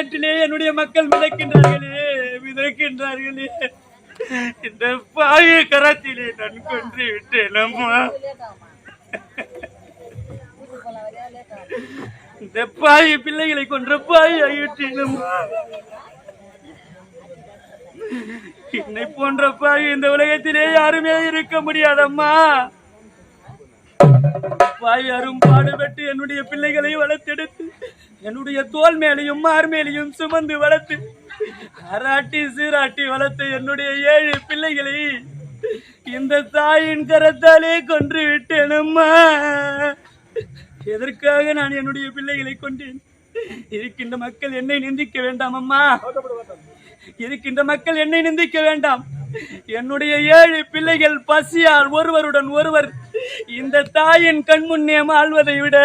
கிணற்றிலே என்னுடைய மக்கள் மிதக்கின்றார்களே. இந்த பாய கரத்திலே நான் கொன்று விட்டேன் அம்மா. இந்த பாய பிள்ளைகளை கொன்ற பாய் ஆகிவிட்டேன் அம்மா. என்னை போன்ற பாய் இந்த உலகத்திலே யாருமே இருக்க முடியாதம்மா. பாய் அரும் பாடுபட்டு என்னுடைய பிள்ளைகளை வளர்த்தெடுத்து என்னுடைய தோல் மேலையும் மார் மேலையும் சுமந்து வளர்த்து அராட்டி சீராட்டி வளர்த்த என்னுடைய 7 பிள்ளைகளை இந்த தாயின் கரத்தாலே கொன்று விட்டேன் அம்மா. எதற்காக நான் என்னுடைய பிள்ளைகளை கொண்டேன்? இருக்கின்ற மக்கள் என்னை நிந்திக்க வேண்டாம் அம்மா. இருக்கின்ற மக்கள் என்னை நிந்திக்க வேண்டாம். என்னுடைய 7 பிள்ளைகள் பசியால் ஒருவருடன் ஒருவர் இந்த தாயின் கண்முன்னே ஆழ்வதை விட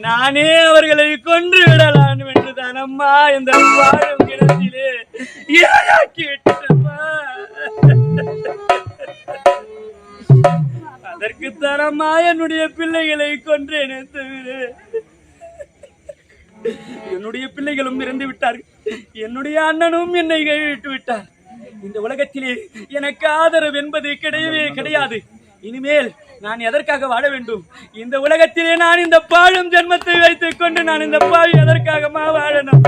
நானே அவர்களை கொன்று விடலாம் என்றுதான் அம்மா இந்த வாழும் கிணத்திலே இரையாக்கி விட்டேன்மா. அதற்கு தரமா என்னுடைய பிள்ளைகளை கொன்றேனே தவிர என்னுடைய பிள்ளைகளும் இறந்து விட்டார்கள். என்னுடைய அண்ணனும் என்னை கைவிட்டு விட்டார். இந்த உலகத்திலே எனக்கு ஆதரவு என்பது கிடையவே கிடையாது. இனிமேல் நான் எதற்காக வாழ வேண்டும்? இந்த உலகத்திலே நான் இந்த பாழும் ஜென்மத்தை வைத்துக் கொண்டு நான் இந்த பாவி எதற்காக வாழணும்?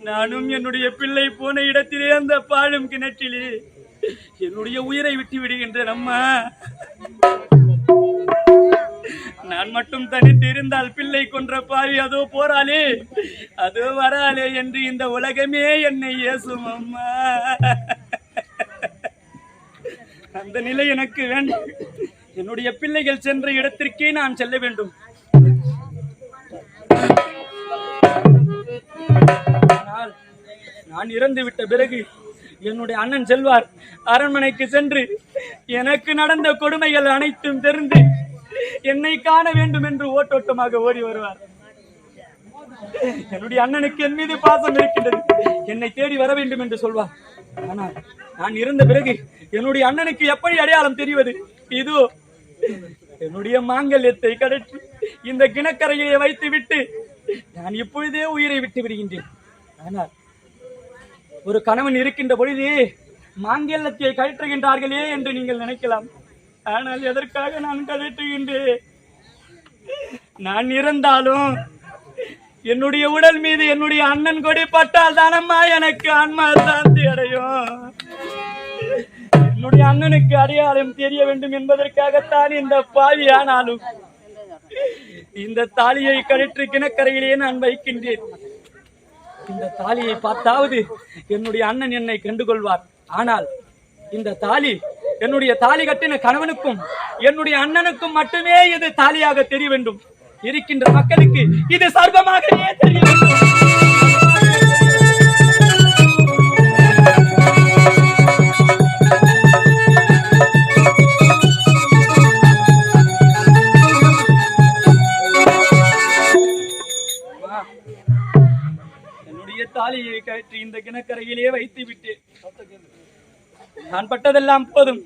நானும் என்னுடைய பிள்ளை போன இடத்திலே அந்த பாழும் கிணற்றிலே என்னுடைய உயிரை விட்டு விடுகின்றேன் அம்மா. நான் மட்டும் தனித்து இருந்தால் பிள்ளை கொன்ற பாவி அதோ போறாளே அதோ வராளே என்று இந்த உலகமே என்னை ஏசும் அம்மா. அந்த நிலை எனக்கு வேண்டும். என்னுடைய பிள்ளைகள் சென்ற இடத்திற்கே நான் செல்ல வேண்டும். ஆனால் நான் இறந்து விட்ட பிறகு என்னுடைய அண்ணன் செல்வார். அரண்மனைக்கு சென்று எனக்கு நடந்த கொடுமைகள் அனைத்தும் தெரிந்து என்னை காண வேண்டும் என்று ஓட்டோட்டமாக ஓடி வருவார். என்னுடைய அண்ணனுக்கு என் மீது பாசம் இருக்கின்றது, என்னை தேடி வர வேண்டும் என்று சொல்வார். ஆனால் நான் இருந்த பிறகு என்னுடைய அண்ணனுக்கு எப்படி அடையாளம் தெரிவது? இதோ என்னுடைய மாங்கல்யத்தை கடற்றி இந்த கிணக்கரையை வைத்து விட்டு நான் இப்பொழுதே உயிரை விட்டு விடுகின்றேன். ஆனால் ஒரு கணவன் இருக்கின்ற பொழுதே மாங்கல்யத்தை கழற்றுகின்றார்களே என்று நீங்கள் நினைக்கலாம். ஆனால் எதற்காக நான் கழற்றுகின்றேன்? நான் இறந்தாலும் என்னுடைய உடல் மீது என்னுடைய அண்ணன் கொடி பட்டால் தானம்மா எனக்கு ஆன்மா சாந்தி அடையும். என்னுடைய அண்ணனுக்கு அடையாளம் தெரிய வேண்டும் என்பதற்காகத்தான் இந்த பாவி. ஆனாலும் இந்த தாலியை கழற்றி கிணக்கரையிலே நான் வைக்கின்றேன். இந்த தாலியை பார்த்தாவது என்னுடைய அண்ணன் என்னை கண்டுகொள்வார். ஆனால் இந்த தாலி என்னுடைய தாலி கட்டின கணவனுக்கும் என்னுடைய அண்ணனுக்கும் மட்டுமே இது தாலியாக தெரிய வேண்டும். இருக்கின்ற மக்களுக்கு இது சர்வமாகவே தெரிய வேண்டும். என்னுடைய தாலியை கழற்றி இந்த கிணக்கரையிலே வைத்து விட்டேன். நான் பட்டதெல்லாம் போதும்.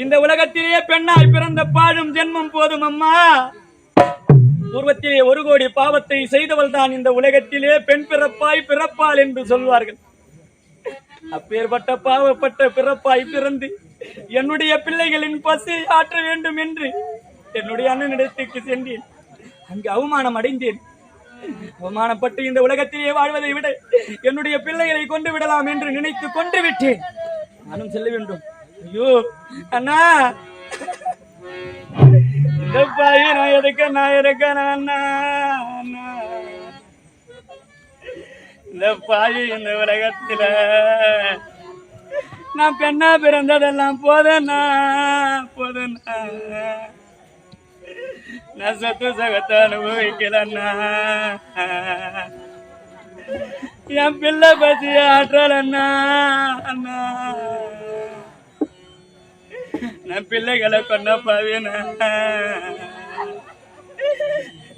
இந்த உலகத்திலேயே பெண்ணாய் பிறந்த பாழும் ஜென்மம் போதும் அம்மா. பூர்வத்திலே 1 கோடி பாவத்தை செய்தவள் தான் இந்த உலகத்திலே பெண் பிறப்பாள் என்று சொல்வார்கள். அப்பேற்பட்ட பாவப்பட்ட பிறப்பாய் பிறந்து என்னுடைய பிள்ளைகளின் பசியை ஆற்ற வேண்டும் என்று என்னுடைய அண்ணனிடத்துக்கு சென்றேன். அங்கு அவமானம் அடைந்தேன். அவமானப்பட்டு இந்த உலகத்திலே வாழ்வதை விட என்னுடைய பிள்ளைகளை கொண்டு விடலாம் என்று நினைத்து கொண்டு விட்டேன். நானும் செல்ல வேண்டும். ஐயோ அண்ணா, இந்த பாய் நான் இருக்கேன் அண்ணா. இந்த பாய் இந்த உலகத்துல நான் பெண்ணா பிறந்ததெல்லாம் போதண்ணா. நான் சத்து சகத்தை அனுபவிக்கலண்ணா. என் பிள்ளை பசி ஆற்றலண்ணா. அண்ணா நான் பிள்ளைகளை கொண்ட பாவினா.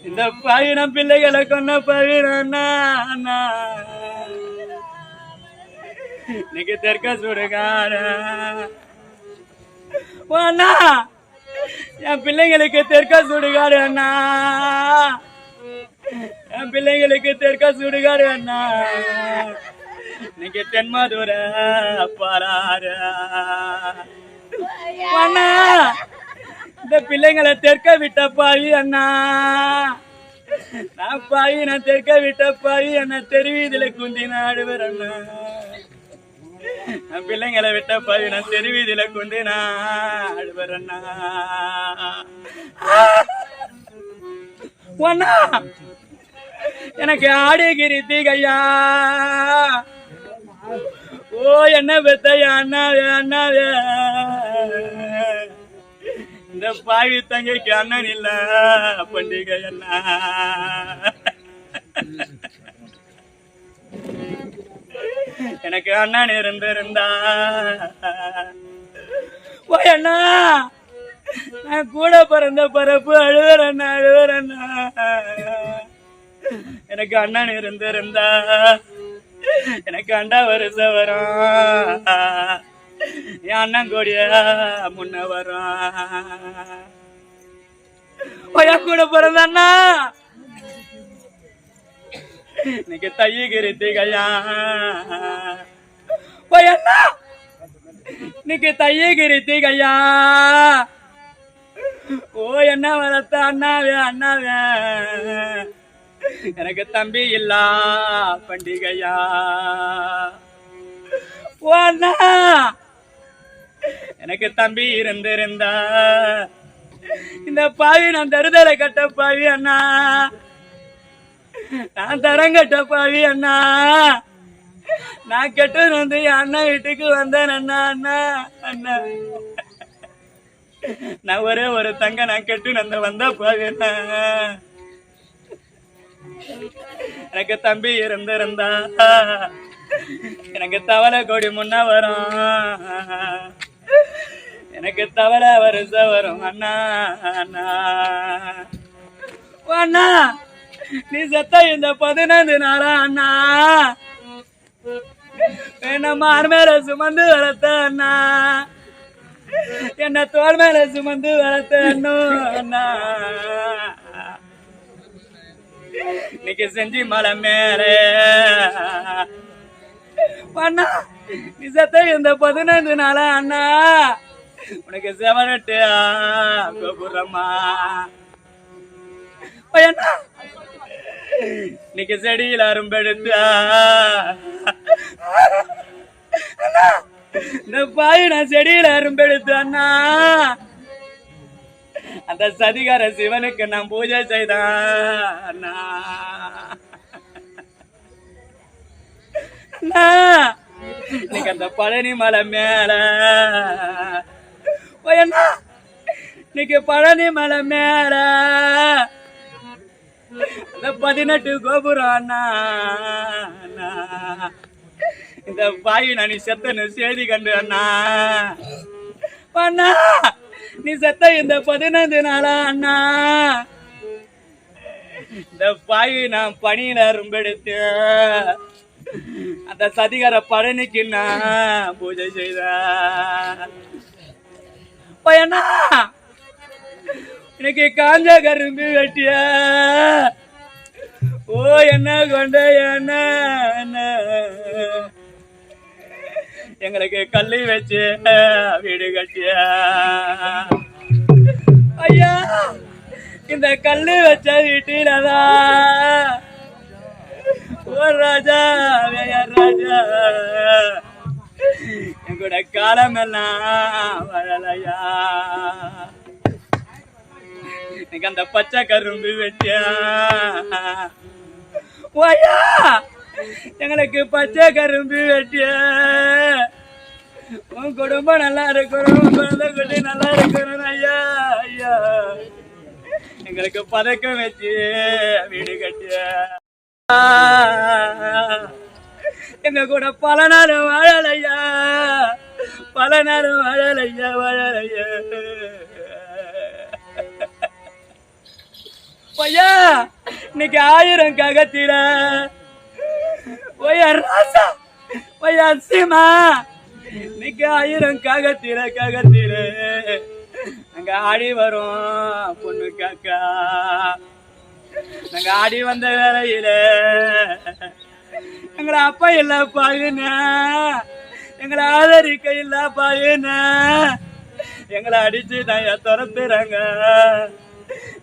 இந்த பாவி நான் பிள்ளைகளை கொண்ட பாவினா. அண்ணா இன்னைக்கு தெற்க சுடுகாட அண்ணா. என் பிள்ளைங்களுக்கு தெற்க சுடுகாடு அண்ணா. என் பிள்ளைங்களுக்கு தெற்க சுடுகாடு அண்ணா இன்னைக்கு தென்மதுர பாராரு அண்ணா இந்த பிள்ளைங்களை தெற்க விட்ட பாவி அண்ணா நான் பாவி நான் தெற்க விட்ட பாவி அண்ணா தெருவீதியில குந்தி நாடுவர் அண்ணா நான் பிள்ளைங்களை விட்ட பாவி நான் தெருவீதியில குந்தி நாடுவர் அண்ணா அண்ணா எனக்கு ஆடிகிரி தீகையா ஓ என்ன பெத்தையா அண்ணாவே அண்ணாவே இந்த பாவி தங்கைக்கு அண்ணன் இல்ல பண்டிகை அண்ணா எனக்கு அண்ணன் இருந்திருந்தா ஓ அண்ணா நான் கூட பிறந்த பரப்பு அழுவரண்ணா அழுவரண்ணா எனக்கு அண்ணன் இருந்திருந்தா எனக்கு அண்டா வருஷம் வரும் என் அண்ணன் கோடிய முன்ன வரும் கூட பிறந்த அண்ணா இன்னைக்கு தையகிரி திகையா அண்ணா இன்னைக்கு தையகிரி திகையா ஓ என்ன வளர்த்த அண்ணாவே அண்ணாவே எனக்கு தம்பி இல்ல பண்டிகையா ஓ அண்ணா எனக்கு தம்பி இருந்திருந்தா இந்த பாவி நான் தருதலை கட்ட பாவி அண்ணா நான் தரங்கட்ட பாவி அண்ணா நான் கெட்டு வந்து என் அண்ணா வீட்டுக்கு வந்தேன் அண்ணா அண்ணா அண்ணா நான் ஒரே ஒரு தங்க நான் கெட்டு வந்த பாவி அண்ணா எனக்கு தம்பி இருந்திருந்தா எனக்கு தவளை கொடி முன்ன வரும் எனக்கு தவளை வருஷம் வரும் அண்ணா அண்ணா அண்ணா நீ செத்த இந்த 15 நாளா அண்ணா என்ன மார் மேல சுமந்து வளர்த்த அண்ணா என்ன தோல் மேல சுமந்து வளர்த்த அண்ணா இன்னைக்கு செஞ்சி மலை மேலே அண்ணா நீ செத்த இந்த 15 நாளா அண்ணா உனக்கு செவரட்டு கோபுரமா அண்ணா இன்னைக்கு செடியில் அரும்பெடுத்தா இந்த பாய் நான் செடியில் அரும்பெடுத்து அண்ணா அந்த சதிகார சிவனுக்கு நான் பூஜை செய்தான் இன்னைக்கு அந்த பழனி மலை மேல இன்னைக்கு பழனி மலை மேல அந்த 18 கோபுரம் அண்ணா இந்த பாய் நான் செத்தனு செய்தி கண்டு அண்ணா அண்ணா நீ செத்த இந்த 15 நாளா அண்ணா இந்த பாய் நான் பணியில அரும்பெடுத்து அந்த சதிகார பழனிக்கு நான் பூஜை செய்த அண்ணா இன்னைக்கு காஞ்ச கரும்பு வெட்டிய ஓ என்ன கொண்ட என்ன எங்களுக்கு கல்லு வச்சு வீடு கட்டிய ஐயா இந்த கல்லு வச்ச வீட்டிலதான் ஓ ராஜா ராஜா எங்கூட காலம் எல்லாம் வளலையா இன்னைக்கு அந்த பச்சை கரும்பு வெட்டியா ஓயா எங்களுக்கு பச்சை கரும்பு வெட்டிய உன் குடும்பம் நல்லா இருக்கணும் குழந்தை குட்டி நல்லா இருக்கணும் ஐயா ஐயா எங்களுக்கு பதக்கம் வச்சு வீடு கட்டிய எங்க கூட பல நேரம் வாழலையா பல நேரம் வாழலையா வாழலையா ஐயா இன்னைக்கு 1000 ககத்தில ஒய்யா ராசா ஒய்யா சீமா இன்னைக்கு 1000 ககத்தில அங்க ஆடி வரும் பொண்ணு காக்கா நாங்க ஆடி வந்த வேலையில எங்களை அப்பா இல்ல பாயுன, எங்களை ஆதரிக்க இல்ல பாயுன, எங்களை அடிச்சு தயா துரத்துறாங்க,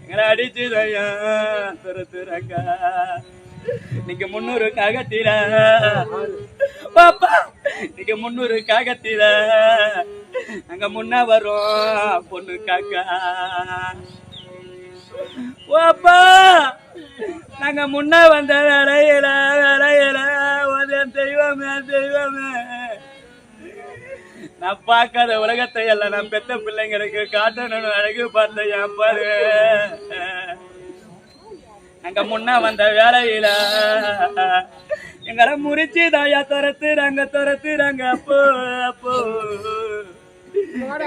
எங்களை அடிச்சு தயா துரத்துறாங்க. நீங்க 300 காகத்தில பாப்பா, நீங்க 300 காகத்தில நாங்க முன்ன வரோம் பொண்ணு காக்கா. பாப்பா நாங்க முன்ன வந்த வேலையில தெய்வமே தெய்வமே, நான் பார்க்காத உலகத்தை எல்லாம் நான் பெத்த பிள்ளைங்களுக்கு காட்டணும் அழகு பார்த்த பாரு. நாங்க முன்ன வந்த வேலையில எங்களை முறிச்சு தாயா துரத்துறாங்க துரத்துறாங்க. அப்போ அப்போ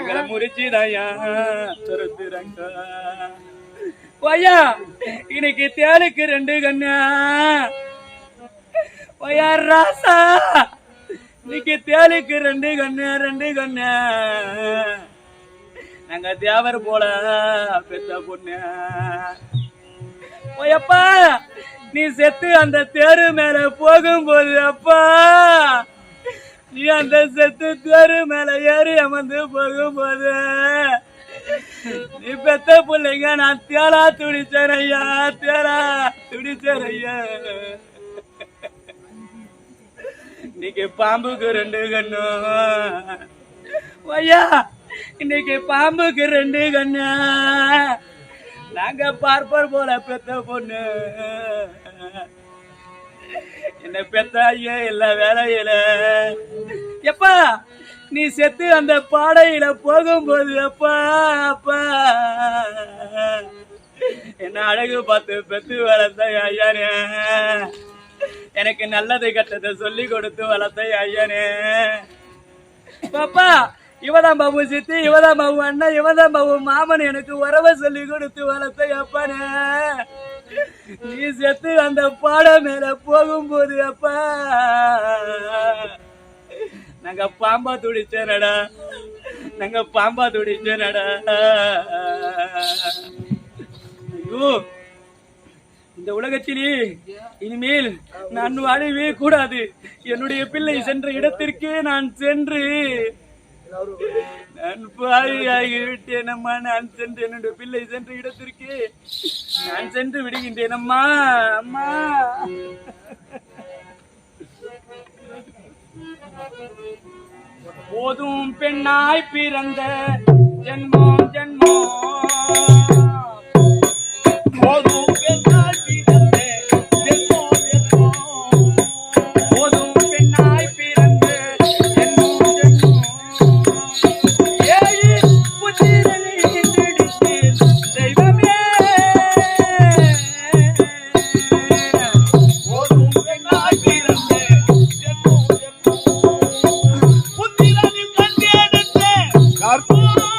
எங்களை முறிச்சு தாயா துரத்துறாங்க. பையா இன்னைக்கு தேளுக்கு 2 கண்ணா. பையா ராசா இன்னைக்கு தேளுக்கு 2 கண்ணு 2 கண்ணு. நாங்க தேவர் போல பெத்த பொண்ணு. அப்பா நீ செத்து அந்த தேரு மேல போகும்போது, அப்பா நீ அந்த செத்து தேரு மேல ஏறி அமர்ந்து போகும்போது, நீ பெத்த பிள்ளைங்க நான் தேலா துடிச்சேன் ஐயா, தேலா துடிச்சேன் ஐயா. இன்னைக்கு பாம்புக்கு 2 கண்ணு. ஐயா இன்னைக்கு பாம்புக்கு 2 கண்ணு. நாங்க பார்ப்பர் போல பெத்த பொண்ணு. என்ன பெத்த ஐயா இல்ல வேலையில. எப்பா நீ செத்து அந்த பாடையில போகும்போது, அப்பா அப்பா என்ன அழகு பார்த்து பெத்து வளர்த்த ஐயானே, எனக்கு நல்லது கெட்டதை சொல்லி கொடுத்து வளர்த்த ஐயானே. பாப்பா இவதான் பாபு சித்தி, இவதான் பாபு அண்ணன், இவதான் பாபு மாமன், எனக்கு உறவை சொல்லி கொடுத்து வளர்த்த அப்பானே. நீ செத்து அந்த பாடை மேல போகும்போது, அப்பா நாங்க பாம்பா துடிச்சேனடா, நாங்க பாம்பா துடிச்சேனடா. ஐயோ இந்த உலகத்திலே இனிமேல் நான் வாழவே கூடாது. என்னுடைய பிள்ளை சென்ற இடத்திற்கே நான் சென்று நான் பாவியாகிவிட்டேன் அம்மா. நான் சென்று என்னுடைய பிள்ளை சென்ற இடத்திற்கு நான் சென்று விடுகின்றேன் அம்மா. அம்மா போதும் பெண்ணாய் பிறந்த ஜென்மம் ஜென்மம், போதும் பெண்ணாய் பிறந்த ஜென்மம் ஜென்மம், போதும் பெண்ணாய் பிறந்த ஜென்மம் ஜென்மம். தெய்வமே போதும் பெண்ணாய் பிறந்த ஜென்மம் ஜென்மம், புத்திரனின் கண்டெடுத்த கற்பூரம்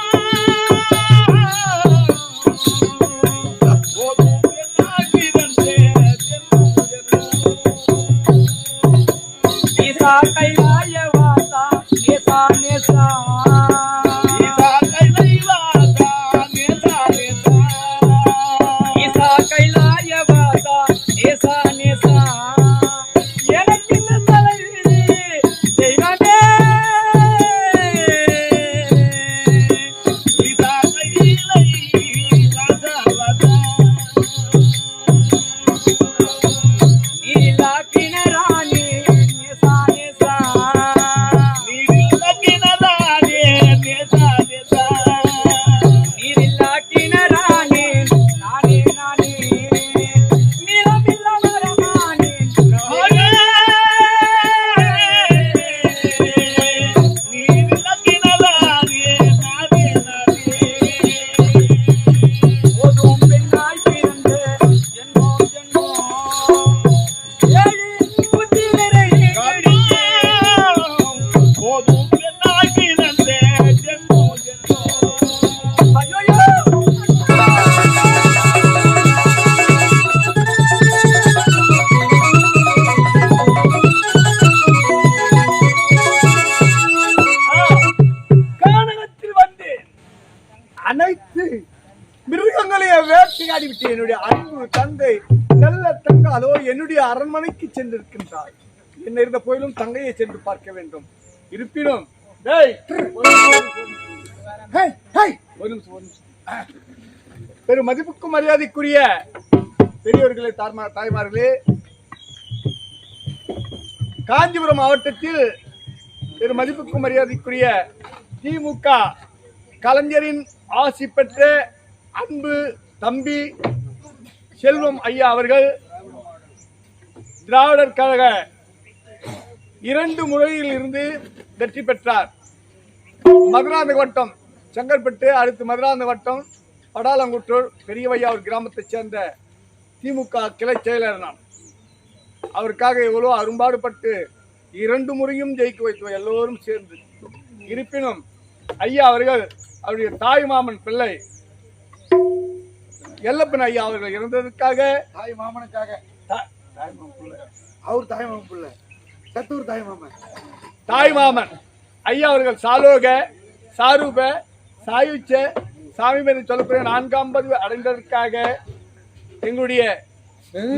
விட்டு என்னுடைய அன்பு தங்கை நல்ல தங்காலோ என்னுடைய அரண்மனைக்கு சென்றிருக்கின்றார். என்ன இருந்த போயிலும் தங்கையை சென்று பார்க்க வேண்டும். இருப்பினும் பெரும் மதிப்புக்கும் மரியாதைக்குரிய பெரியவர்களே, தாய்மார்களே, காஞ்சிபுரம் மாவட்டத்தில் பெரும் மதிப்புக்கும் மரியாதைக்குரிய திமுக கலைஞரின் ஆசி பெற்ற அன்பு தம்பி செல்வம் ஐயா அவர்கள் திராவிடர் கழக 2 முறையில் இருந்து வெற்றி பெற்றார். மதுராந்த வட்டம் செங்கல்பட்டு, அடுத்து மதுராந்த வட்டம் படாலங்குற்றூர் பெரியவையா ஒரு கிராமத்தைச் சேர்ந்த திமுக கிளை செயலர் நான். அவருக்காக எவ்வளோ அரும்பாடுபட்டு 2 முறையும் ஜெயிக்க வைத்தோம் எல்லோரும் சேர்ந்து. இருப்பினும் ஐயா அவர்கள் அவருடைய தாய் மாமன் பிள்ளை எல்லப்பன் ஐயா அவர்கள் இறந்ததற்காக தாய் மாமனுக்காக அவர் தாய் மாமன் பிள்ளை சத்தூர் தாய் மாமன் ஐயா அவர்கள் சாலோக சாரூப சாயுச்ச சாமி பேரை சொல்லக்கூடிய 4ஆம் பதிவு அடைந்ததற்காக எங்களுடைய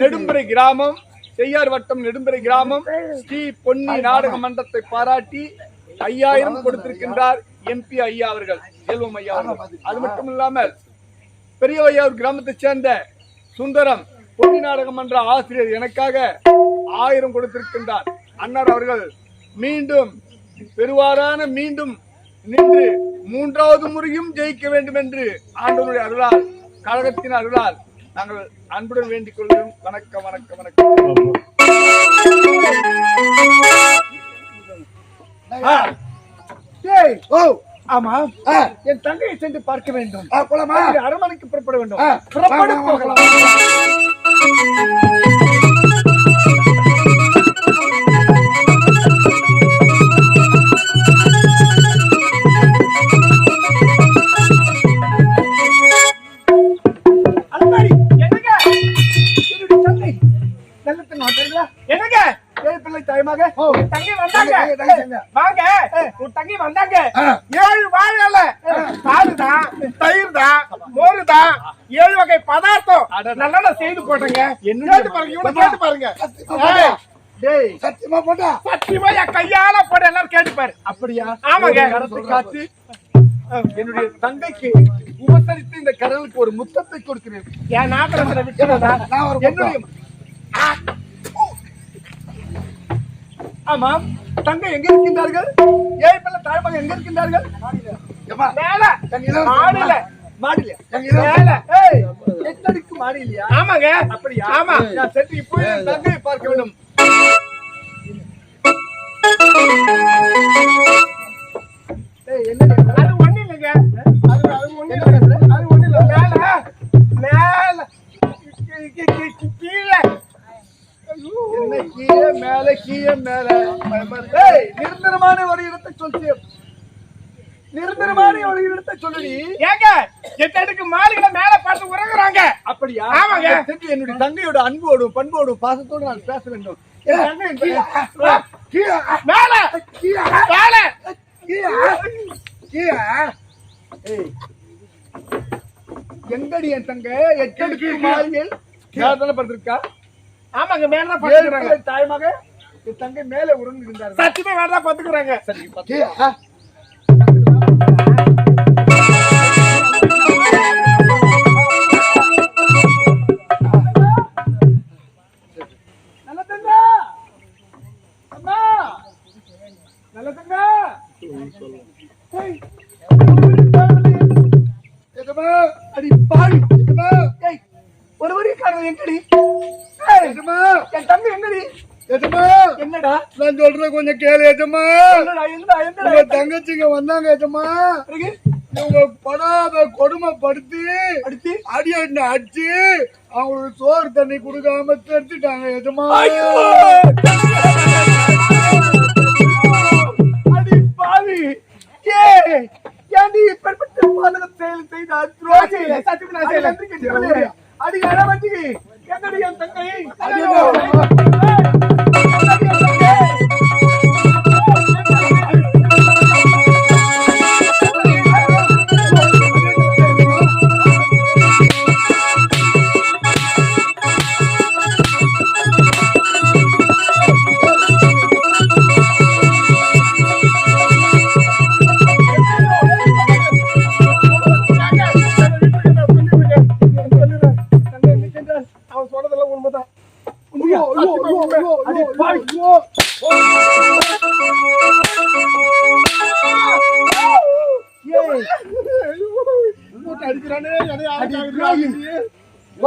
நெடும்பரை கிராமம், செய்யார் வட்டம் நெடும்பரை கிராமம் ஸ்ரீ பொன்னி நாடக மன்றத்தை பாராட்டி 5000 கொடுத்திருக்கின்றார் எம்பி ஐயா அவர்கள், செல்வம் ஐயா அவர்கள். அது மட்டும் இல்லாமல் பெரியவையா ஒரு கிராமத்தை சேர்ந்த சுந்தரம் பொன்னி நாடக மன்ற ஆசிரியர் எனக்காக 1000 கொடுத்திருக்கின்றார். அன்னார் அவர்கள் மீண்டும் பெருவாரான மீண்டும் நின்று 3வது முறையும் ஜெயிக்க வேண்டும் என்று ஆண்டவருடைய அருளால், கழகத்தின் அருளால் நாங்கள் அன்புடன் வேண்டிக் கொள்கிறோம். வணக்கம் வணக்கம் வணக்கம். ஆமா, என் தங்கையை சென்று பார்க்க வேண்டும். அரண்மனைக்கு புறப்பட வேண்டும். புறப்பட போகலாம். தங்கி வந்தாங்க 7 வாழை பாலுதான், தயிர் தான், மோரு தான், 7 வகை பதார்த்தம் நல்லா செய்து போட்டங்க. கேட்டு பாருங்க. சத்தியமா போட்டா சத்தியமா என் கையால போட்டு எல்லாரும் கேட்டுப்பாரு. அப்படியா? ஆமாங்க. காத்து என்னுடைய தங்கைக்கு உபசரித்து இந்த கடலுக்கு ஒரு முத்தத்தை கொடுக்கிறேன். என் நாட்டில விட்டுறதா? என்னுடைய ஆமாம், தங்கை எங்க இருக்கின்றார்கள்? ஏழு பிள்ளை தாய்மகன் எங்க இருக்கின்றார்கள்? மாடி இல்லையா? ஆமாங்க. அப்படியா? ஆமா. நான் சென்று இப்போ தங்கையை பார்க்க வேண்டும். அது ஒண்ணு இல்லைங்க. அது ஒண்ணு இல்ல. மேல கீழே கீழே மேல கீழே மேல நிரந்தரமான ஒரு இடத்தை சொல்லி நிரந்தரமான ஒரு இடத்தை சொல்லி ஏங்க 8 அடுக்கு மாளிகையில மேல பார்த்து உறங்குறாங்க. அப்படியா? ஆமாங்க. என்னுடைய தங்கையோட அன்போடும் பண்போடும் பாசத்தோடு நான் பேச வேண்டும். எங்கடி என் தங்க 8 அடுக்கு மாளிகையில் படுத்திருக்கா? ஆமாங்க, மேல பாத்துக்கிறாங்க. தாய்மாக என் தங்கை மேல உறங்கு இருந்தாரு. சத்தியமா வேற பாத்துக்கிறாங்க. சரி, நல்ல தங்கா, அம்மா, நல்ல தங்கா, அடி பாவி, ஒரு வரிக்காரன் எங்கடி? என் தம்பி எங்கடி? என்னடா நான் சொல்றேன், கொஞ்சம் கேளு. ஏஜமா, தங்கச்சிங்க வந்தாங்க. ஏஜமா, இவங்க படாத கொடுமைப்படுத்தி அடி அடிச்சு அவங்களுக்கு சோறு தண்ணி கொடுக்காம தெரிஞ்சுட்டாங்க. ஏஜமா, அடி பாவி, ஏண்டி இப்படிப்பட்ட பாதகம் செயல் செய்தார்? அடி வச்சு எங்கடி என் தங்கை? போட்டு அடிக்கிறானே எதையா அடி துரோகி.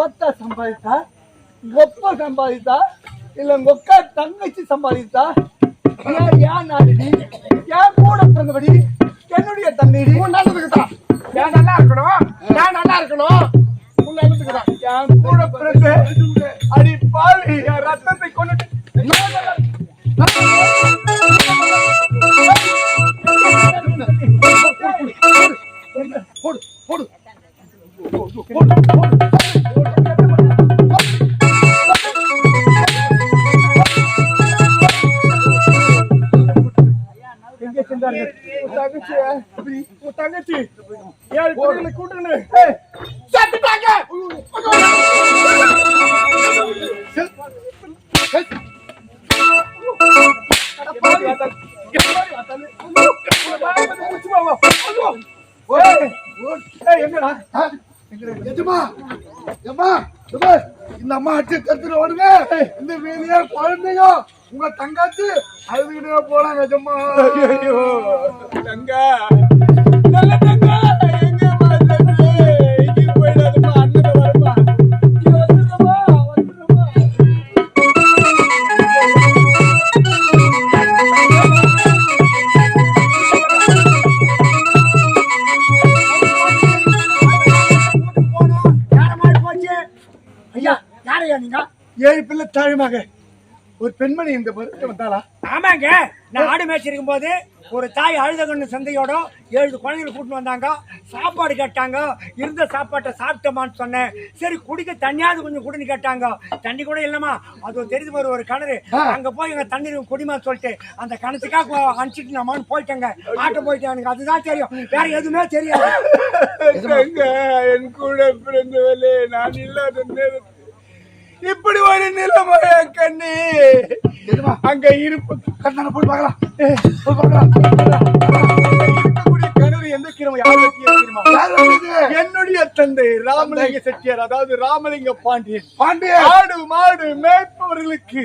ஒத்த சம்பாதித்தா ஒப்ப சம்பாதித்தா இல்ல ஒக்கா தங்கச்சி சம்பாதித்தா ஏன் நாடுடி ஏன் கூட பிறந்தபடி என்னுடைய தங்கடி உன் நல்லதுக்குதான் நான் நல்லா இருக்கணும் நான் நல்லா இருக்கணும் உன் நல்லதுக்குதான் என் கூட பிறந்த அடி பாவி என் ரத்தத்தை கொண்டுட்டு போடு போடு எங்கே சென்றார்கள் உன் தங்கச்சி 7 குடிகளை கூட்டுன்னு செத்துட்டாங்க. எங்கடா எஜமா எம்மா சுபா இந்த அம்மா அடிச்சு கருத்துல ஓடுங்க இந்த வீதியா குழந்தைங்க உங்க தங்காச்சு அழுதுகிட்டே போனாங்க எஜமா ஐயோ தங்கா நல்ல தங்கா எங்க வந்து இங்க போயிடாதமா அண்ணன் வரமா இங்க வந்துடுமா ஐயா யாரையா நீங்க 7 பிள்ளை தாழ்மாக ஒரு பெண்மணி இந்த பருவத்தை வந்தாளா ஆமாங்க, நான் ஆடு மேய்ச்சிருக்கும் போது ஒரு தாய் அழுதகண்ணு சந்தையோட 7 குழந்தைகள் கூட்டிட்டு வந்தாங்க. சாப்பாடு கேட்டாங்க. இருந்த சாப்பாட்டை சாப்பிட்டோமான்னு சொன்னேன். சரி குடிக்க தண்ணியாவது கொஞ்சம் குடின்னு கேட்டாங்க. தண்ணி கூட இல்லமா, அது தெரிஞ்சு போற ஒரு கிணறு. அங்க போய் எங்க தண்ணீர் குடிமா சொல்லிட்டு அந்த கிணத்துக்காக அனுப்பிச்சிட்டு நம்மான்னு போயிட்டேங்க. ஆட்ட போயிட்டேன். எனக்கு அதுதான் தெரியும், வேற எதுவுமே தெரியாது. என் கூட பிறந்தவளே நான் இல்லாத நேரத்தில் இப்படி ஒரு நிலைமையா கண்ணி அங்க இருப்பு கண்ணால போய் பார்க்கலாம் இருக்கக்கூடிய கிணறு எந்த கிழமை யார் வெட்டிய தெரியுமா? என்னுடைய தந்தை ராமலிங்க செட்டியார், அதாவது ராமலிங்க பாண்டியன் ஆடு மாடு மேய்ப்பவர்களுக்கு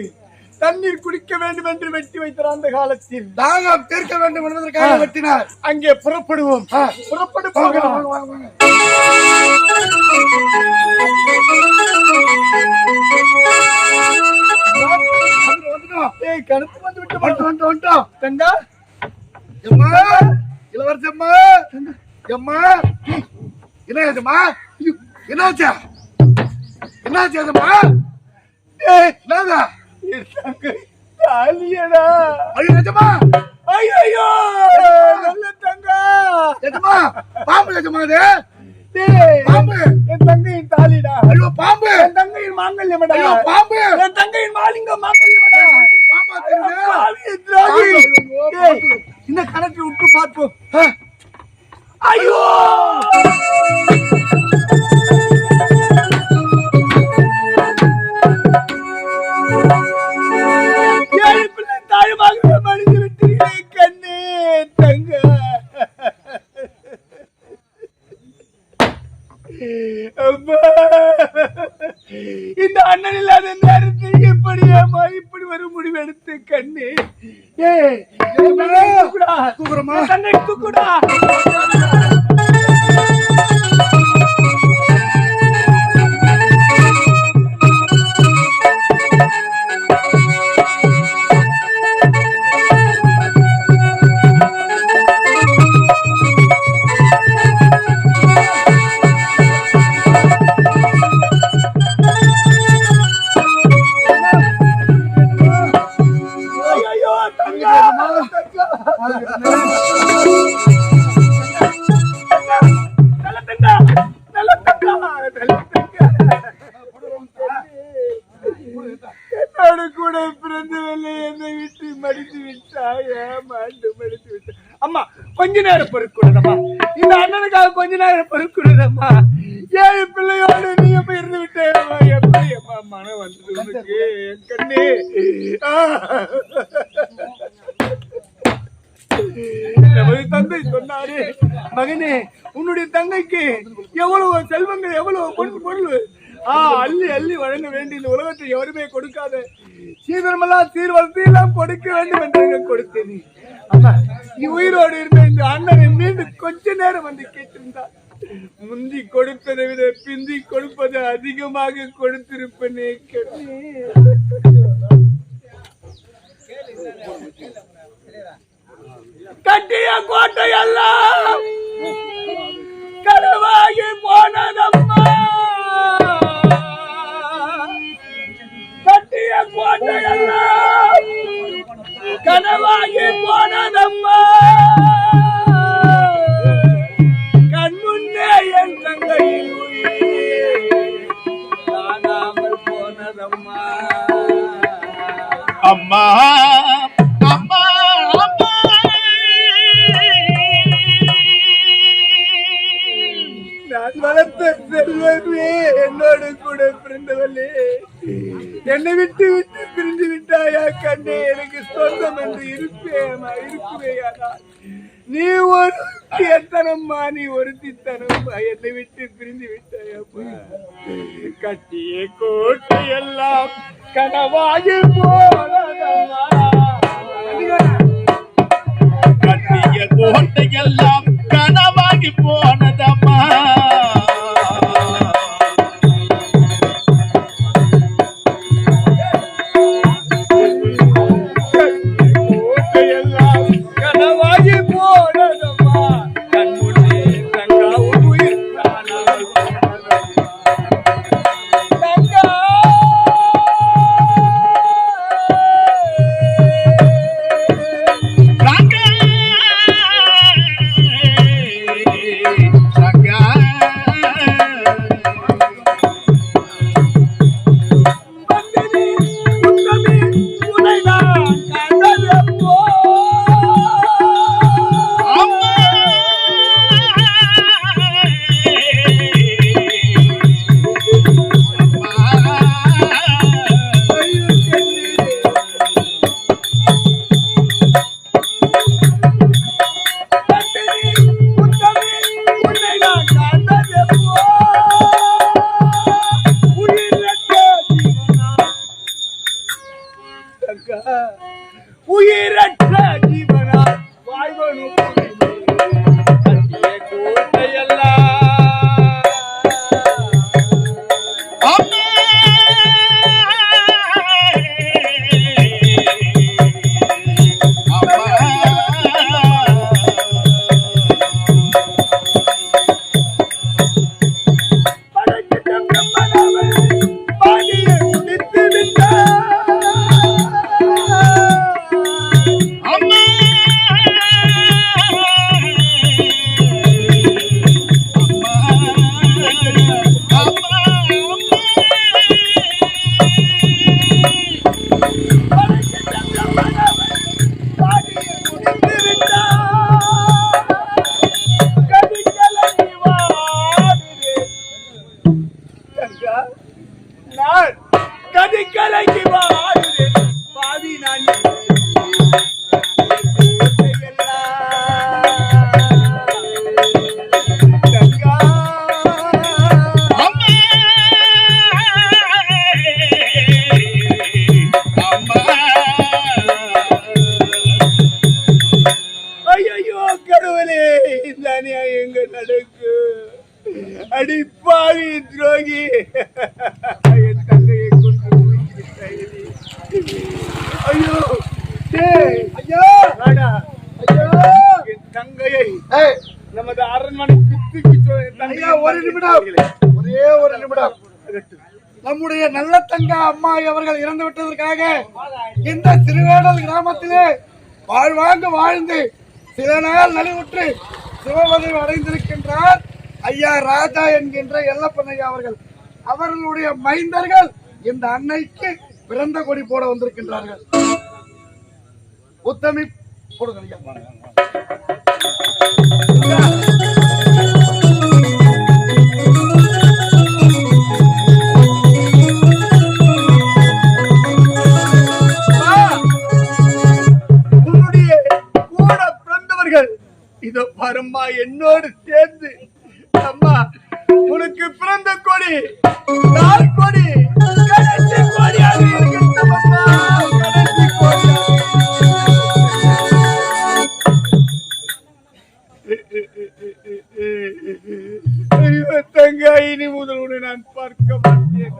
தண்ணீர் குடிக்க வேண்டும் என்று வெட்டி வைத்தார். அந்த காலத்தில் தாகம் தீர்க்க வேண்டும் என்பதற்காக வெட்டினார். அங்கே புறப்படுவோம். புறப்படு போகலாம். கணக்கு வந்து விட்டு தங்கா எம்மா இளவரசம்மா எம்மா என்ன ஏஜமா என்னாச்சா என்னாச்சு ஏஜமா என்னதா தாலியடா ஐயோ ஏஜமா ஐயோ நல்ல தங்கா ஏஜமா பாம்பு ஏஜமா அது டேய் பாம்பு என் தங்கையின் தாலிடா. ஐயோ பாம்பு என் தங்கையின் மாங்கல்யமடா. ஐயோ பாம்பு என் தங்கையின் மாலிங்க மாங்கல்யமடா. பாம்பா தெரியுது பாவி துரோகி. டேய் இந்த கணக்கு விட்டு பார்ப்போம். ஐயோ ஏழு பிள்ளை தாழ்வாக மடிந்து விட்டீர்களே கண்ணே தங்க. அம்மா இந்த அண்ணன் இல்லாத நேரத்தில் இப்படி ஒரு முடிவு எடுத்து கண்ணு கூப்பிடுறமா தன்னை தூக்குடா. ஐயோ தங்கா என்னோட கூட பிறந்தவரை என்னை விட்டு மடித்து விட்டாயா மாண்டு மடித்து விட்டா. அம்மா கொஞ்ச நேரம் பொறுக்கூடதம்மா, இந்த அண்ணனுக்காக கொஞ்ச நேரம் பொறுக்கூடதம்மா. 7 பிள்ளையோடு நீ போய் இருந்து விட்டேம்மா. எப்படி அம்மா மனம் வந்தது உனக்கு என் கண்ணே? நமது தந்தை சொன்னாரு, மகனே உன்னுடைய தங்கைக்கு எவ்வளவு செல்வங்கள் எவ்வளவு பொருள் அள்ளி அள்ளி வழங்க வேண்டி இந்த உலகத்தை எவருமே கொடுக்காத சீதனமெல்லாம் சீர்வரிசை எல்லாம் கொடுக்க வேண்டும் என்று கொடுத்தேன். அம்மா நீ உயிரோடு இருந்த இந்த அண்ணனை மீண்டும் கொஞ்ச நேரம் வந்து கேட்டிருந்தார், முந்தி கொடுப்பதை விட பிந்தி கொடுப்பது அதிகமாக கொடுத்திருப்பேனே கண்ணே. கட்டிய கோட்டை எல்லாம் கனவாகி போனதம்மா, கட்டிய கோட்டை எல்லாம் கனவாகி போனதம்மா, கண்முன்னே என் தங்கையின் உயிர் காணாமல் போனதம்மா. அம்மா அம்மா அம்மா, நான் வளர்த்த செல்வமே, என்னோடு கூட பிறந்தவளே, என்னை விட்டு விட்டு பிரிந்து விட்டாயா கண்ணே. எனக்கு சொந்தம் என்று இருப்பேயானால் நீ ஒரு எத்தனம்மா, நீ ஒருத்தி தனம்மா, என்னை விட்டு பிரிந்து விட்டாயப்பா. கட்டிய கோட்டை எல்லாம் கனவாகி போனதம்மா, கட்டிய கோட்டையெல்லாம் கனவாகி போனதம்மா. கோட்டையெல்லாம் கனவாகி போனதம்மா, கண்முன்னே தங்காவும் உயிர் காணாமல் போனதம்மா. தங்கா ரங்கா ரங்கா, பத்தினி உத்தமி உனைதான் கண்டதப்போ, அம்மா பத்தினி உத்தமி உனைதான் கண்டதப்போ, உயிரற்ற ஜீவனா தங்கா, உயிரற்ற ஜீவனா வாழ்வனு கட்டிய கோட்டையெல்லாம் அம்மா படைத்த பிரம்மனாவை பாடியை முடித்து விட்டார். அம்மா படைத்த பிரம்மனாவை பாடியை முடித்து விட்டார். கதிக்கலங்கி வாடுகிறேன் தங்கா, நான் கதிக்கலங்கி வாடுகிறேன் பாவி நான். தங்கா ஐயோ கடவுளே, இந்த அநியாயம் எங்க நடக்கு? அடி பாவி துரோகி, என் தங்கையை கொண்டு போய் விட்டாயே. ஐயோ டேய், ஐயோ வாடா, ஐயோ என் தங்கையை நமது அரண்மனைக்கு தூக்கி ஐயா, ஒரு நிமிடம், ஒரே ஒரு நிமிடம். நம்முடைய நல்ல தங்கா அம்மாய் அவர்கள் இறந்து விட்டதற்காக இந்த சிறுவேடல் கிராமத்திலே வாழ்வாங்க வாழ்ந்து சில நாள் நலிவுற்று சிவபதவி அடைந்திருக்கின்றார் ஐயா ராஜா என்கின்ற எல்லப்பன் ஐயா அவர்கள். அவர்களுடைய மைந்தர்கள் இந்த அன்னைக்கு பிறந்த கொடி போட வந்திருக்கின்றார்கள். உத்தமி போடுங்க ஐயா. உன்னுடைய கூட பிறந்தவர்கள் இதோ பரம்மா என்னோடு சேர்ந்து, அம்மா உனக்கு பிறந்த கொடி நாள் கொடி கடைசி கொடியாக இருக்கட்டும் அம்மா, கடைசி கொடியாக. ஐயோ தங்காய், இனி முதல் உன்னை நான் பார்க்க மாட்டேன்.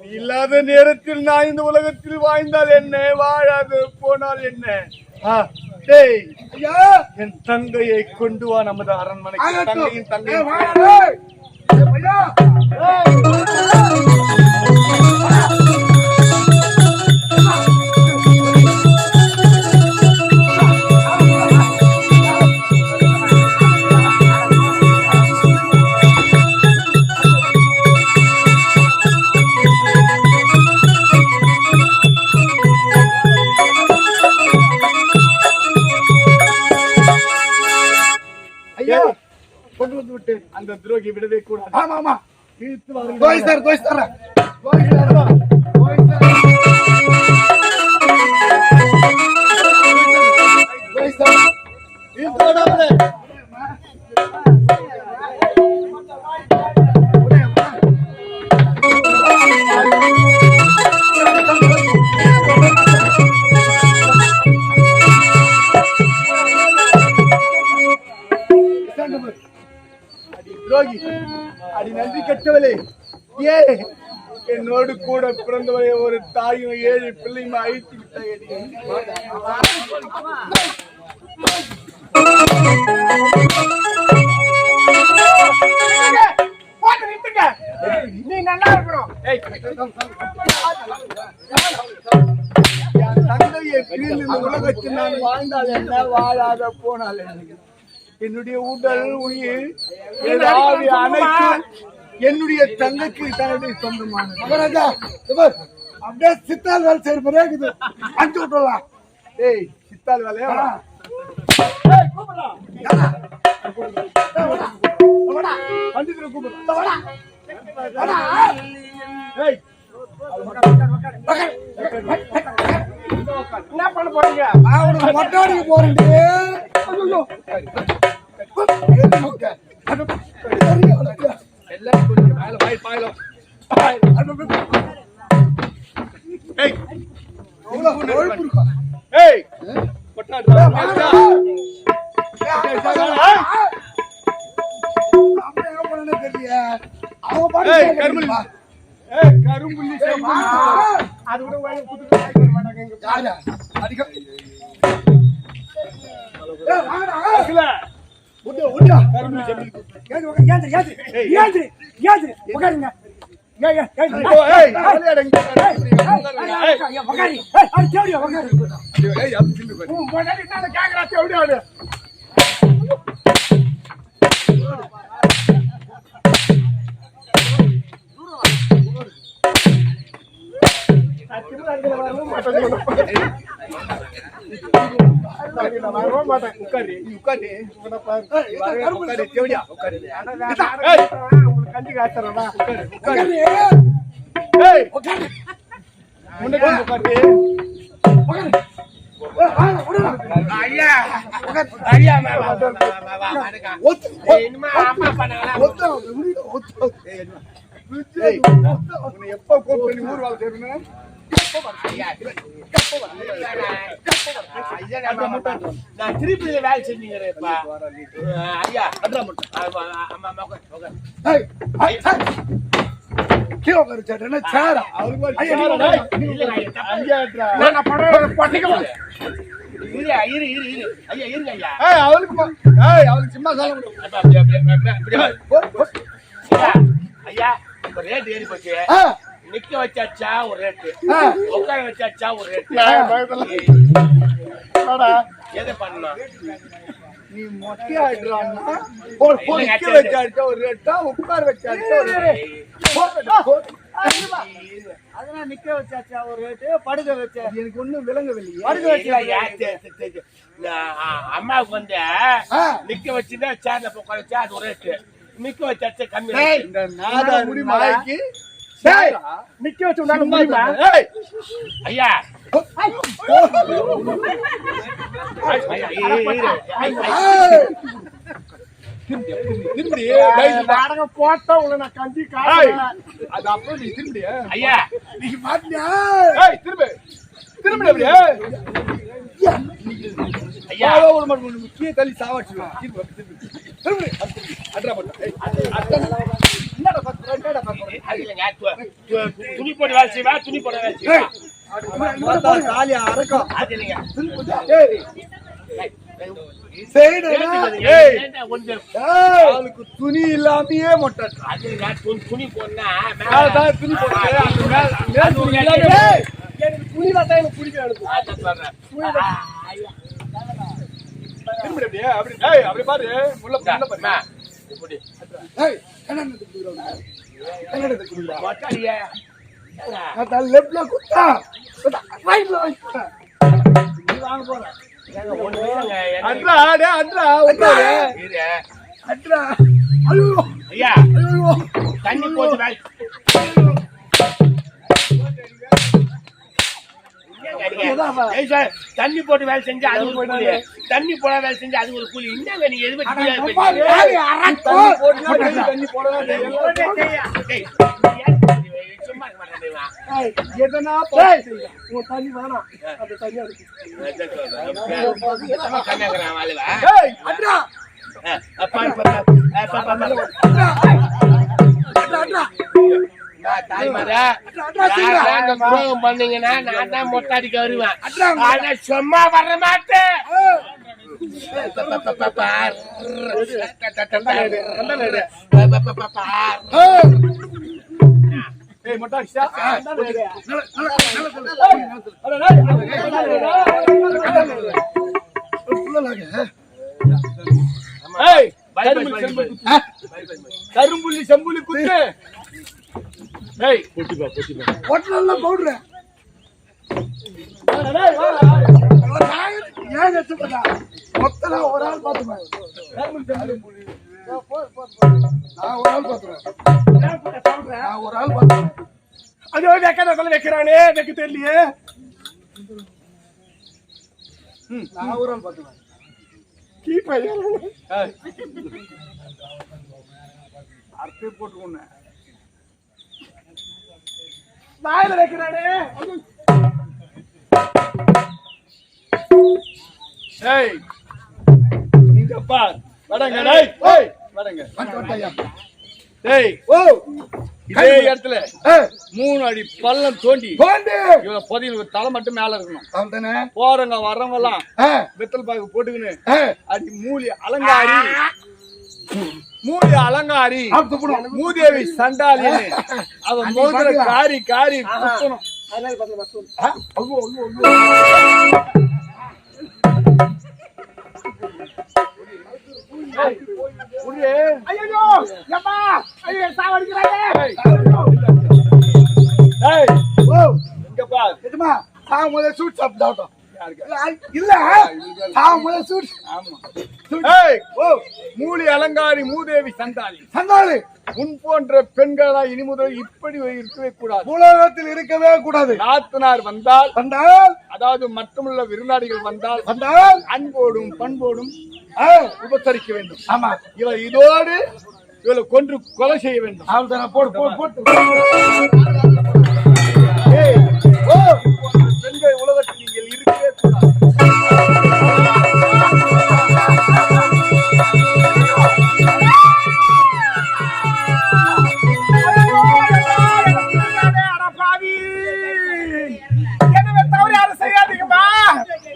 நீ இல்லாத நேரத்தில் நான் இந்த உலகத்தில் வாழ்ந்தால் என்ன, வாழாது போனால் என்ன? டேய் ஐயா என் தங்கையை கொண்டு வா நமது அரண்மனைக்கு. தங்கையின் தங்கையும் ஐயா கொண்டு வந்து விட்டு அந்த துரோகி விடவே கூடாது. ஆமா ஆமா இழுத்து வாருங்கள். தோய் சார் தோய் சார் இழுத்து வாடாமலே. அடி துரோகி, அடி நன்றி கெட்டவளே, ஏ என்னோடு கூட பிறந்தவரை ஒரு தாயும் 7 பிள்ளையும் அழித்து விட்டாயடி. போட்டு நிறுத்துங்க. நீ நல்லா இருக்கணும். என் தந்தையை பிரிந்து இந்த உலகத்தில் நான் வாழ்ந்தால் என்ன, வாழாத போனால் என்ன? என்னுடைய உடல் உயிர் என் ஆவி அனைத்தும் என்னுடைய தங்கைக்கு தன்னுடைய சொந்தமானது. மகாராஜா இவர் அப்படியே சித்தால் வேலை செய்யற மாதிரியே இருக்குது. அஞ்சு விட்டுலாம். ஏய் சித்தால் வேலையா? பண்டிதரை கூப்பிடு. ஏய் என்ன பண்ண போறீங்க? அவனுக்கு மொட்டாடிக்கு போறேன். எல்லாம் கொஞ்சம் மேல வாய் பாயலாம். ஏய் ஏய் கொட்டாடுறா. ஏய் கரும்புள்ளி, ஏய் கரும்புள்ளி அது கூட வாங்கி குடுத்து மாட்டாங்க. அடிக்க கரும்புள்ளி செம்பி. உட்காருங்க. ஏய் விளையாடுங்க. ஏய் அப்படி செம்பி பாரு. முன்னாடி நான் கேக்குறா தேவடியாடு. உட்காரு உட்காரு. உட்காரு தேவடியா உட்காரு. கஞ்சி காய்ச்சறா. உட்காரு. ஏய் முன்னாடி உட்காரு. ஐயா ஐயா இனிமே அம்மா பண்ணாங்களா? உன்னை எப்ப கூப்பிட்டு நீ ஊர் வாழ் செய்யணும்? நான் திருப்பி வேலை செஞ்சீங்க. ஐயா கீழே உட்காரு சார். என்ன சேரா அவருக்கு ஒரு சேரா, டேய். அங்கேட்றா. நான் படம் பண்ணிக்கலாம். ஏய் அவளுக்கு சும்மா சொல்ல ஐயா இப்ப ரேட் ஏறி போச்சு. நிக்க வச்சாச்சா ஒரு ரேட்டு, உட்கார வச்சாச்சா ஒரு ரேட்டு. எதை பண்ணலாம்? நீ மொட்டையாடுறான்னா நிக்க வச்சாச்சா ஒரு ரேட்டா, உட்கார வச்சாச்சா ஒரு ரேட்டு. அதெல்லாம் நிக்க வச்சாச்சா ஒரு ரேட்டு, படுக்க வச்சா எனக்கு ஒண்ணும் விளங்கவில்லையே. படுக்க வச்சு அம்மாவுக்கு வந்து நிக்க வச்சுதான் சேர்ல உட்கார வச்சா அது ஒரு ரேட்டு, நிக்க வச்சாச்சு கம்மி. இந்த நாதாரி நாய்க்கு நிக்க வச்சு முடியுமா? ஐயா திரும்பி நாடகம் போட்டா உங்களை நான் கஞ்சி காய்ச்சல. அது அப்புறம் நீ திரும்பியா? ஐயா நீ மாட்டியா? திரும்ப திரும்ப அப்படியே ஐயா ஒரு முக்கிய தள்ளி சாவாச்சுவேன். அட்ரா பண்ண என்னடா பாத்து அது இல்லைங்க. துணி போட்டு வேலை செய்வா, துணி போட வேலை செய்வா. காலியா அறக்கும். அது இல்லைங்க. அவளுக்கு துணி இல்லாமயே மொட்டை. அது இல்லைங்க. துணி போடனா துணி போட்டு அந்த மேல் துணி எல்லாமே எனக்கு துணி தான் எனக்கு பிடிக்கும். அப்படியே அப்படி பாரு முள்ள பாரு. இப்படி லெப்ட்ல குத்தா ரைட்ல வைக்க அட்ரா அட்ரா உட்காரு. அட்ரா ஐயோ ஐயா ஐயோ தண்ணி போட்டு வேலை தண்ணி போட்டு வேலை செஞ்சா அது ஒரு கூலி, தண்ணி போட வேலை செஞ்சா அது ஒரு கூலி. என்னங்க நீங்க எது பத்தி தண்ணி போடலாம் சும்மா இருக்க மாட்டேன். எதனா உன் தண்ணி வேணாம் அந்த தண்ணி அடிச்சு கண்ணாக்குறான் வாழுவா. அட்ரா பண்ணீங்கன்னா நான் தான் மொட்டை அடிக்க வருவேன். ஆனா சும்மா வர மாட்டேன். மொட்டாடிச்சா கரும்புள்ளி செம்புள்ளி குத்து. ஹோட்டல்ல பவுடர் ஏன் வச்சுப்பா மொத்தம் ஒரு ஆள் பாத்துப்பேன். நான் ஒரு ஆள் பாத்துறேன். நான் ஒரு ஆள் பாத்துறேன். அதோ வைக்கிறதால வைக்கிறானே வைக்க தெரியலையே. நான் ஒரு ஆள் பாத்துறேன். அர்த்தே போட்டுக்கொண்டேன். வாயில வைக்கிறானே. இங்க பார் வடங்க. வடங்க இதே இடத்துல 3 அடி பள்ளம் தோண்டி இவங்க பொதிய தலை மட்டும் மேல இருக்கணும். போறவங்க வர்றவங்க எல்லாம் வெத்தல் பாக்கு போட்டுக்கின்னு அடி மூலி அலங்காரி மூதேவி சண்டாளி அவன் மோதிர காரி காரி குத்தணும். ஐயோ ஏப்பா ஐயோ சாவடிக்கிறானே. இங்க பார் எதுமா சாவு முதல்ல சூட் சாப்பிட்டாட்டும் இல்ல சாவு முதல்ல சூட். மூலி அலங்காரி மூதேவி சண்டாளி சந்தாளி முன் போன்ற பெண்களா இனி முதல் இப்படி இருக்கவே கூடாது. உலகத்தில் இருக்கவே கூடாது. நாத்தனார் வந்தால் வந்தால் அதாவது மற்றுமுள்ள விருந்தாளிகள் வந்தால் வந்தால் அன்போடும் பண்போடும் உபசரிக்க வேண்டும். ஆமா இவள் இதோடு இவளை கொன்று கொலை செய்ய வேண்டும். அவள் போட்டு போட்டு போட்டு பெண்கள் உலகத்தில் நீங்கள் இருக்கவே கூடாது.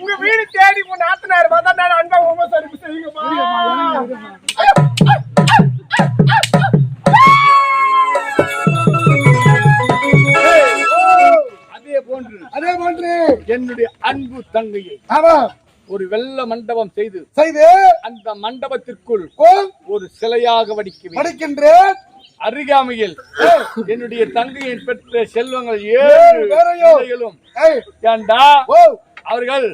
உங்க வீடு தேடி உங்க நாத்தனார் வந்தா அன்பா உபசரிப்பு செய்யுங்கம்மா. அதே போன்று என்னுடைய அன்பு தங்கையை ஒரு வெள்ள மண்டபம் செய்து அந்த மண்டபத்திற்குள் ஒரு சிலையாக வடிக்கின்றேன். அருகாமையில் என்னுடைய தங்கையை பெற்ற செல்வங்கள் 7 பேரையும் ஏண்டா அவர்கள்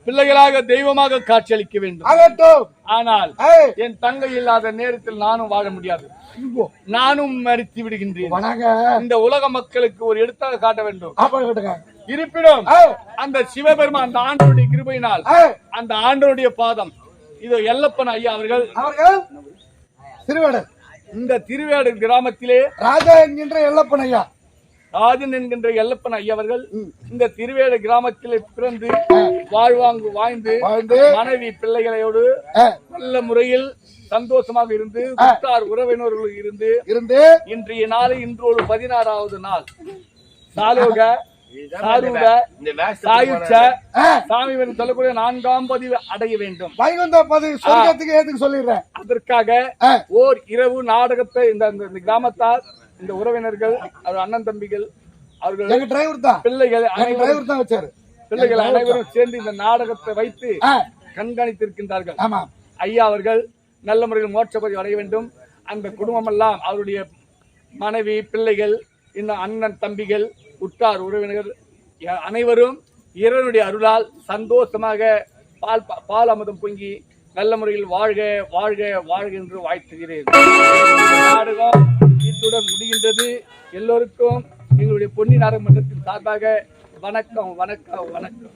பிள்ளைகளாக தெய்வமாக காட்சியளிக்க வேண்டும். ஆனால் என் தங்கை இல்லாத நேரத்தில் நானும் வாழ முடியாது. நானும் மறித்து விடுகின்றேன். இந்த உலக மக்களுக்கு ஒரு எடுத்தாக காட்ட வேண்டும். இருப்பினும் அந்த சிவபெருமான் அந்த ஆண்டவருடைய கிருபையினால் அந்த ஆண்டவருடைய பாதம் இது எல்லப்பன் ஐயா அவர்கள் திருவேடர் இந்த திருவேடர் கிராமத்திலே ராஜா என்கின்ற எல்லப்பன் ஐயா ஆதின் என்கின்ற எல்லப்பன் ஐயவர்கள் இந்த திருவேட கிராமத்தில் பிறந்து வாழ்ந்து மனைவி பிள்ளைகளோடு நல்ல முறையில் சந்தோஷமாக இருந்து உற்றார் உறவினர்கள் இருந்து இன்றைய நாளை இன்றோடு 16வது நாள் சாலோக சாமி சொல்லக்கூடிய 4ஆம் பதிவு அடைய வேண்டும். வைகுந்த பதிவு சொர்க்கத்துக்கு ஏத்துக்கு சொல்லிடுறேன். அதற்காக ஓர் இரவு நாடகத்தை இந்த கிராமத்தார் இந்த உறவினர்கள் அவர் அண்ணன் தம்பிகள் அவர்கள் டிரைவர் தான் பிள்ளைகள் டிரைவர் தான் வச்சாரு. பிள்ளைகள் அனைவரும் சேர்ந்து இந்த நாடகத்தை வைத்து கண்காணித்திருக்கின்றார்கள். ஆமா ஐயா அவர்கள் நல்ல முறையில் மோட்சப்பதி அடைய வேண்டும். அந்த குடும்பம் எல்லாம் அவருடைய மனைவி பிள்ளைகள் இந்த அண்ணன் தம்பிகள் உற்றார் உறவினர்கள் அனைவரும் இறைவனுடைய அருளால் சந்தோஷமாக பால் அமுதம் பொங்கி நல்ல முறையில் வாழ்க வாழ்க வாழ்க என்று வாழ்த்துகிறேன். நாடகம் இத்துடன் முடிகின்றது. எல்லோருக்கும் எங்களுடைய பொன்னி நாடக மன்றத்தின் சார்பாக வணக்கம் வணக்கம் வணக்கம்.